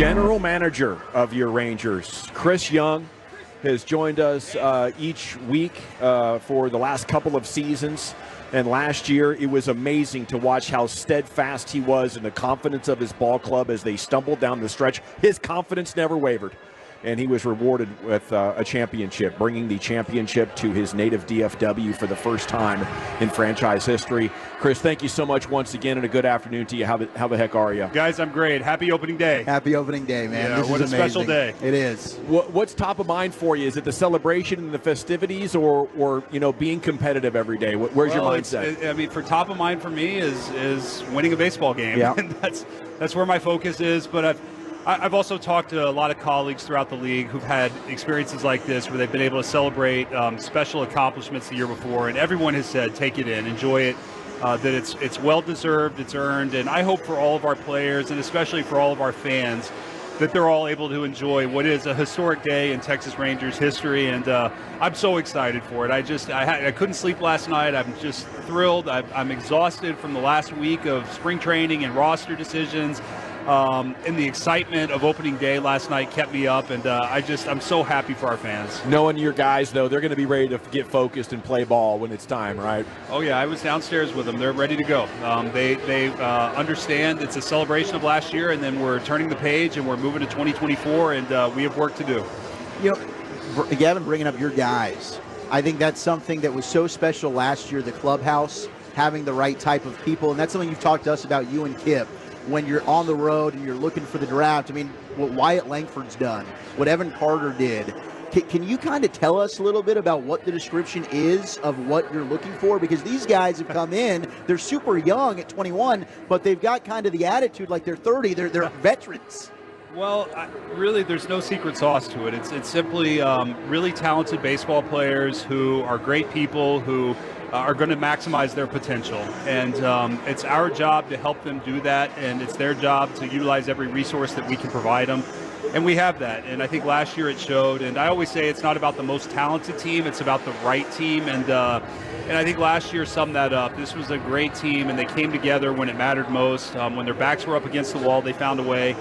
general manager of your Rangers, Chris Young, has joined us each week for the last couple of seasons. And last year, it was amazing to watch how steadfast he was in the confidence of his ball club as they stumbled down the stretch. His confidence never wavered. And he was rewarded with a championship, bringing the championship to his native DFW for the first time in franchise history. Chris, thank you so much once again, and a good afternoon to you. How the heck are you? Guys, I'm great. Happy opening day. Happy opening day, man. Yeah, this what is a amazing. special day. It is. What's top of mind for you? Is it the celebration and the festivities, or being competitive every day? Where's your mindset? For top of mind for me is winning a baseball game. Yeah. And that's where my focus is. But I've also talked to a lot of colleagues throughout the league who've had experiences like this where they've been able to celebrate special accomplishments the year before, and everyone has said, take it in, enjoy it, that it's well-deserved, it's earned, and I hope for all of our players, and especially for all of our fans, that they're all able to enjoy what is a historic day in Texas Rangers history, and I'm so excited for it. I couldn't sleep last night. I'm just thrilled. I'm exhausted from the last week of spring training and roster decisions. And the excitement of opening day last night kept me up, and I'm so happy for our fans. Knowing your guys, though, they're going to be ready to get focused and play ball when it's time, right? Oh, yeah, I was downstairs with them. They're ready to go. They understand it's a celebration of last year, and then we're turning the page, and we're moving to 2024, and we have work to do. Gavin, bringing up your guys, I think that's something that was so special last year, the clubhouse, having the right type of people, and that's something you've talked to us about, you and Kip. When you're on the road and you're looking for the draft, I mean, what Wyatt Langford's done, what Evan Carter did, can you kind of tell us a little bit about what the description is of what you're looking for? Because these guys have come in, they're super young at 21, but they've got kind of the attitude like they're 30, they're veterans. Well, really, there's no secret sauce to it. It's simply really talented baseball players who are great people who are going to maximize their potential. And it's our job to help them do that, and it's their job to utilize every resource that we can provide them. And we have that, and I think last year it showed. And I always say it's not about the most talented team, it's about the right team. And I think last year summed that up. This was a great team, and they came together when it mattered most. When their backs were up against the wall, they found a way.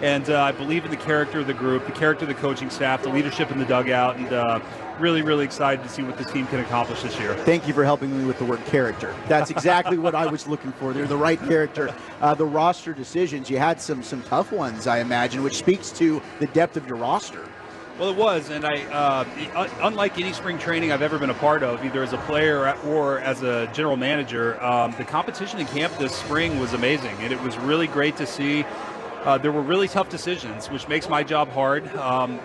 And I believe in the character of the group, the character of the coaching staff, the leadership in the dugout, and really, really excited to see what this team can accomplish this year. Thank you for helping me with the word character. That's exactly what I was looking for. They're the right character. The roster decisions, you had some tough ones, I imagine, which speaks to the depth of your roster. Well, it was, and unlike any spring training I've ever been a part of, either as a player or as a general manager, the competition in camp this spring was amazing, and it was really great to see. There were really tough decisions, which makes my job hard,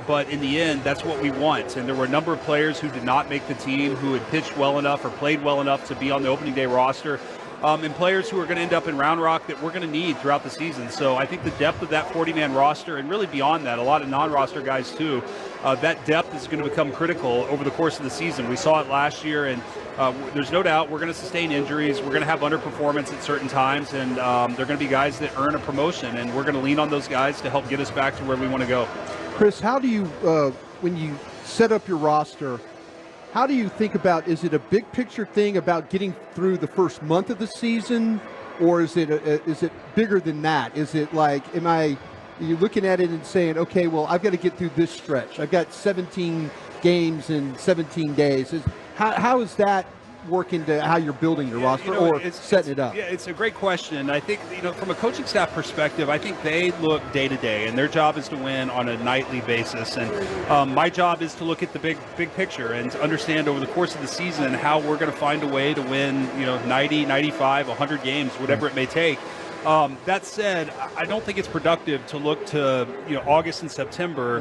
but in the end, that's what we want. And there were a number of players who did not make the team, who had pitched well enough or played well enough to be on the opening day roster, and players who are going to end up in Round Rock that we're going to need throughout the season. So I think the depth of that 40-man roster, and really beyond that, a lot of non-roster guys too, that depth is going to become critical over the course of the season. We saw it last year, and there's no doubt we're going to sustain injuries. We're going to have underperformance at certain times, and they're going to be guys that earn a promotion, and we're going to lean on those guys to help get us back to where we want to go. Chris, how do you, when you set up your roster, how do you think about, is it a big picture thing about getting through the first month of the season, or is it bigger than that? Is it like, are you looking at it and saying, okay, well, I've got to get through this stretch. I've got 17 games in 17 days. How is that work into how you're building your roster or setting it up? Yeah, it's a great question. I think, from a coaching staff perspective, I think they look day to day, and their job is to win on a nightly basis. And my job is to look at the big picture and to understand over the course of the season how we're going to find a way to win, 90, 95, 100 games, whatever it may take. That said, I don't think it's productive to look to August and September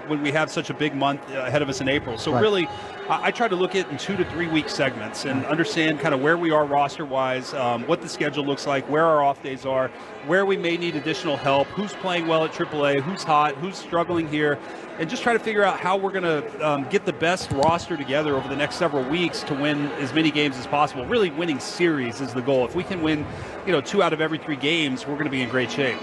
when we have such a big month ahead of us in April. So really, I try to look at it in 2 to 3 week segments and understand kind of where we are roster-wise, what the schedule looks like, where our off days are, where we may need additional help, who's playing well at AAA, who's hot, who's struggling here, and just try to figure out how we're going to get the best roster together over the next several weeks to win as many games as possible. Really, winning series is the goal. If we can win, 2 out of every 3 games, we're going to be in great shape.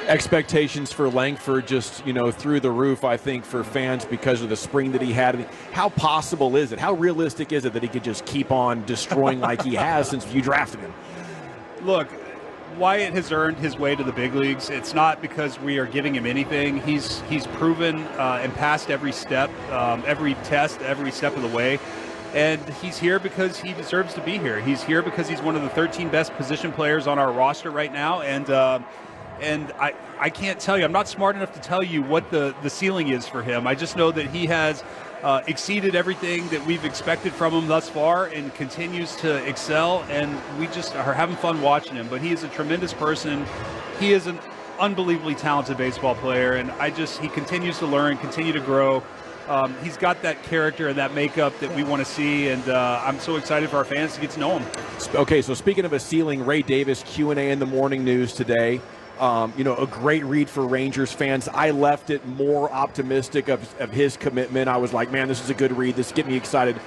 Expectations for Langford just, through the roof, I think, for fans because of the spring that he had. How possible is it? How realistic is it that he could just keep on destroying like he has since you drafted him? Look, Wyatt has earned his way to the big leagues. It's not because we are giving him anything. He's proven and passed every step, every test, every step of the way. And he's here because he deserves to be here. He's here because he's one of the 13 best position players on our roster right now. And I can't tell you, I'm not smart enough to tell you what the ceiling is for him. I just know that he has exceeded everything that we've expected from him thus far and continues to excel, and we just are having fun watching him. But he is a tremendous person. He is an unbelievably talented baseball player, and he continues to learn, continue to grow. He's got that character and that makeup that we want to see, and I'm so excited for our fans to get to know him. Okay, so speaking of a ceiling, Ray Davis, Q&A in the morning news today. A great read for Rangers fans. I left it more optimistic of his commitment. I was like, man, this is a good read. This get me excited.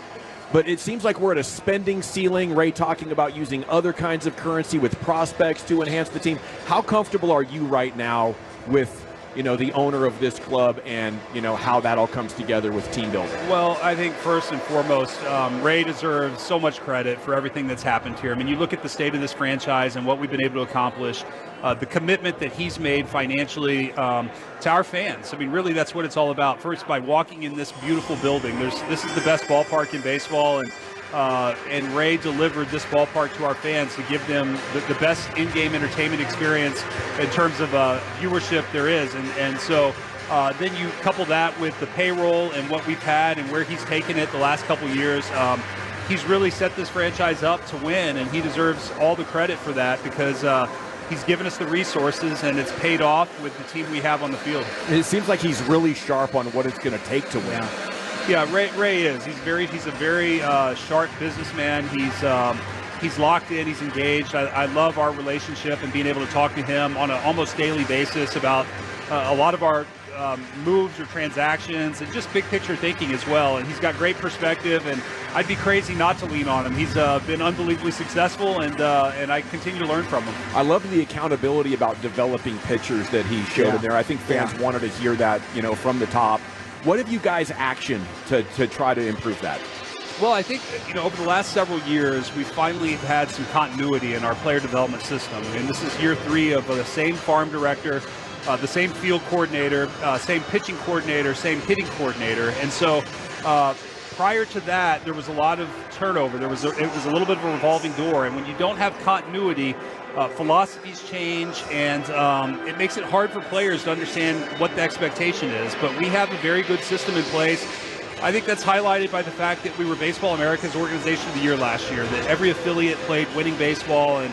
But it seems like we're at a spending ceiling. Ray talking about using other kinds of currency with prospects to enhance the team. How comfortable are you right now with the owner of this club and, how that all comes together with team building? Well, I think first and foremost, Ray deserves so much credit for everything that's happened here. I mean, you look at the state of this franchise and what we've been able to accomplish, the commitment that he's made financially to our fans. I mean, really, that's what it's all about. First, by walking in this beautiful building, this is the best ballpark in baseball, and Ray delivered this ballpark to our fans to give them the best in-game entertainment experience in terms of viewership there is. And so then you couple that with the payroll and what we've had and where he's taken it the last couple years. He's really set this franchise up to win, and he deserves all the credit for that because he's given us the resources, and it's paid off with the team we have on the field. It seems like he's really sharp on what it's going to take to win. Yeah, Ray is. He's a very sharp businessman. He's locked in. He's engaged. I love our relationship and being able to talk to him on an almost daily basis about a lot of our moves or transactions and just big picture thinking as well. And he's got great perspective, and I'd be crazy not to lean on him. He's been unbelievably successful, and I continue to learn from him. I love the accountability about developing pitchers that he showed in there. I think fans wanted to hear that, from the top. What have you guys actioned to try to improve that? Well, I think, over the last several years, we've finally had some continuity in our player development system. And this is year 3 of the same farm director, the same field coordinator, same pitching coordinator, same hitting coordinator. And so prior to that, there was a lot of turnover. It was a little bit of a revolving door. And when you don't have continuity, philosophies change, and it makes it hard for players to understand what the expectation is. But we have a very good system in place. I think that's highlighted by the fact that we were Baseball America's Organization of the Year last year, that every affiliate played winning baseball, and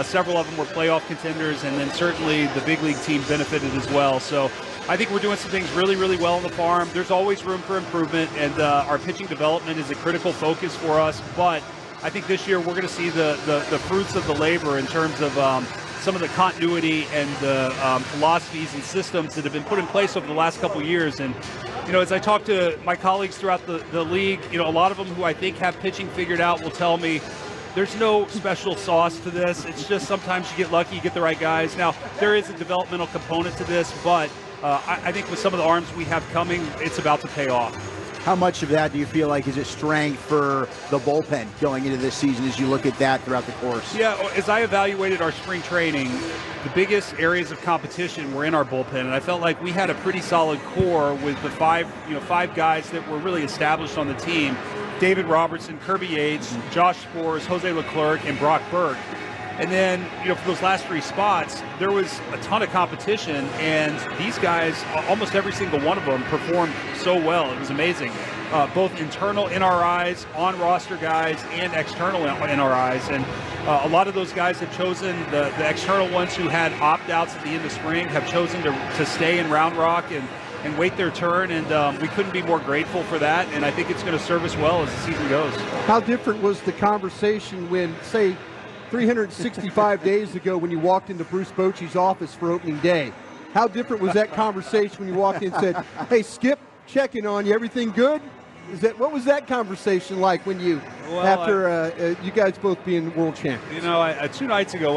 several of them were playoff contenders, and then certainly the big league team benefited as well. So I think we're doing some things really, really well on the farm. There's always room for improvement, and our pitching development is a critical focus for us. But I think this year we're going to see the fruits of the labor in terms of some of the continuity and the philosophies and systems that have been put in place over the last couple of years. And as I talk to my colleagues throughout the league, a lot of them who I think have pitching figured out will tell me there's no special sauce to this. It's just sometimes you get lucky, you get the right guys. Now, there is a developmental component to this, but I think with some of the arms we have coming, it's about to pay off. How much of that do you feel like is a strength for the bullpen going into this season as you look at that throughout the course? Yeah, as I evaluated our spring training, the biggest areas of competition were in our bullpen, and I felt like we had a pretty solid core with the five guys that were really established on the team: David Robertson, Kirby Yates, Josh Spores, Jose Leclerc, and Brock Burke. And then, for those last 3 spots, there was a ton of competition, and these guys, almost every single one of them, performed so well. It was amazing. Both internal NRIs, on-roster guys, and external NRIs. And a lot of those guys have chosen, the external ones who had opt-outs at the end of spring, have chosen to stay in Round Rock and wait their turn, and we couldn't be more grateful for that, and I think it's going to serve us well as the season goes. How different was the conversation when, say, 365 days ago when you walked into Bruce Bochy's office for opening day? How different was that conversation when you walked in and said, hey, Skip, checking on you, everything good? What was that conversation like when you, you guys both being world champions? 2 nights ago,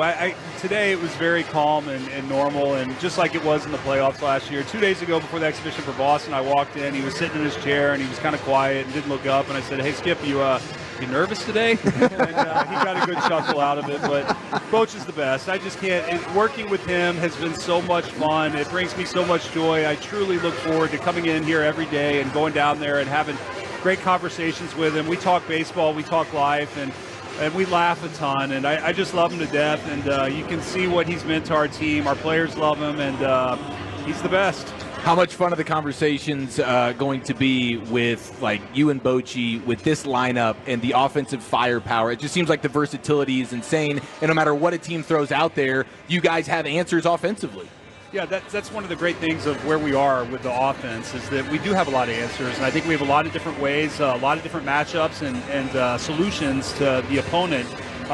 today it was very calm and normal, and just like it was in the playoffs last year. 2 days ago, before the exhibition for Boston, I walked in, he was sitting in his chair, and he was kind of quiet and didn't look up, and I said, hey, Skip, you "You nervous today?" And he got a good chuckle out of it. But Boch is the best. I just can't. Working with him has been so much fun. It brings me so much joy. I truly look forward to coming in here every day and going down there and having great conversations with him. We talk baseball, we talk life, and we laugh a ton. And I just love him to death. And you can see what he's meant to our team. Our players love him, and he's the best. How much fun are the conversations going to be with, like, you and Bochy with this lineup and the offensive firepower? It just seems like the versatility is insane, and no matter what a team throws out there, you guys have answers offensively. Yeah, that's one of the great things of where we are with the offense is that we do have a lot of answers, and I think we have a lot of different ways, a lot of different matchups and solutions to the opponent,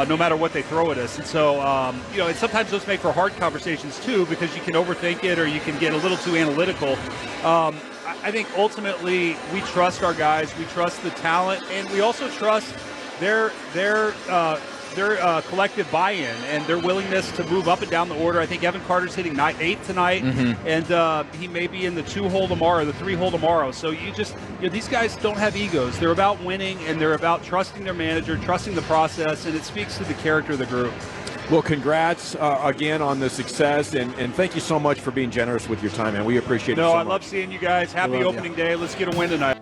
no matter what they throw at us. And so, and sometimes those make for hard conversations too, because you can overthink it or you can get a little too analytical. I think ultimately we trust our guys, we trust the talent, and we also trust their collective buy-in and their willingness to move up and down the order. I think Evan Carter's hitting 8th tonight, and he may be in the 2-hole tomorrow, the 3-hole tomorrow. So these guys don't have egos. They're about winning, and they're about trusting their manager, trusting the process, and it speaks to the character of the group. Well, congrats again on the success, and thank you so much for being generous with your time, man. We appreciate it so much. I love seeing you guys. Happy opening day. Let's get a win tonight.